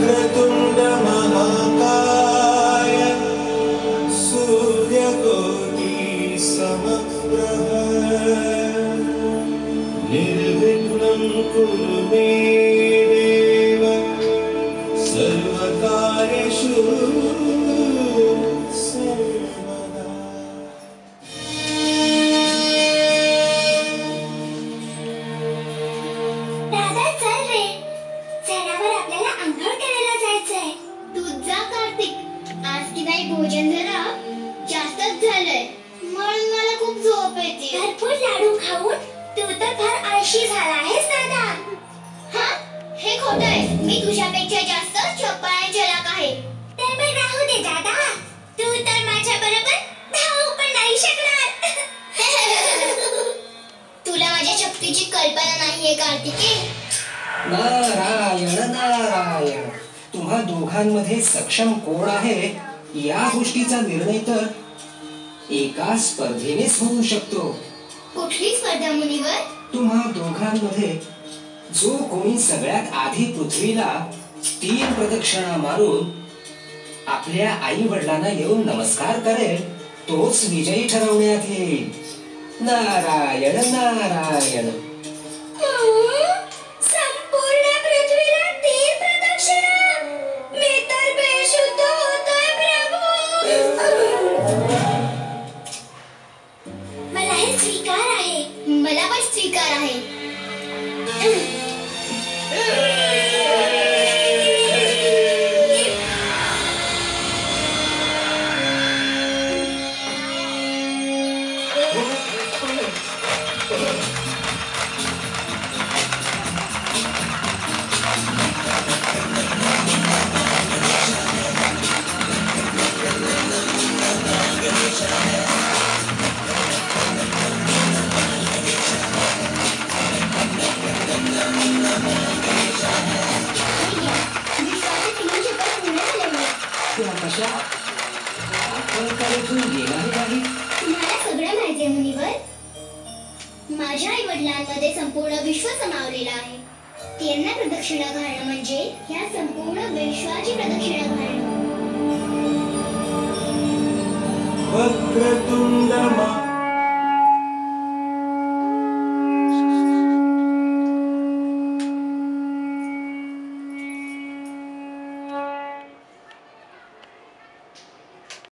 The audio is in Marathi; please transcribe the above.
वक्रतुंड महाकाय सूर्यकोटि समप्रभ निर्विघ्नं कुरु मे देव सर्वकार्येषु सर्वदा। दादा चल रे, जनावर आपल्याला अंघोळ करायला जायचंय. तू जा कार्तिक, आज की नाही भोजन जरा जास्तच झालंय म्हणून मला खूप झोप येते. भरपूर लाडू खाऊन तू तर फार आळशी झाला आहेस दादा. हा, हे खोटं आहे. मी तुझ्यापेक्षा जास्त चपळ आणि चलाक आहे. तर मग राहू दे दादा, तू तर माझ्या बरोबर धावू पण नाही शकणार. तुला माझ्या शक्तीची कल्पना नाहीये कार्तिके. नारायण नारायण, तुम्हा दोघांमध्ये सक्षम कोण आहे या गोष्टीचा निर्णय तर एका स्पर्धेनेच होऊ शकतो. कुठली स्पर्धा मुनिवर? तुम्हा दोघांमध्ये जो कोणी सगळ्यात आधी पृथ्वीला 3 प्रदक्षिणा मारून आपल्या आई वडिलांना येऊन नमस्कार करेल तोच विजयी ठरवण्यात येईल. नारायण नारायण. संपूर्ण पृथ्वीला 3 प्रदक्षिणा? मी तर बेशुद्ध होतोय प्रभू. मला हे स्वीकार आहे. मला पण स्वीकार आहे. तुम्हाला सगळं माहिती आहे मुनिवर. माझ्या आई वडिलांमध्ये संपूर्ण विश्व समावलेलं आहे. त्यांना प्रदक्षिणा घालणं म्हणजे या संपूर्ण विश्वाची प्रदक्षिणा घालणं. वक्रतुंड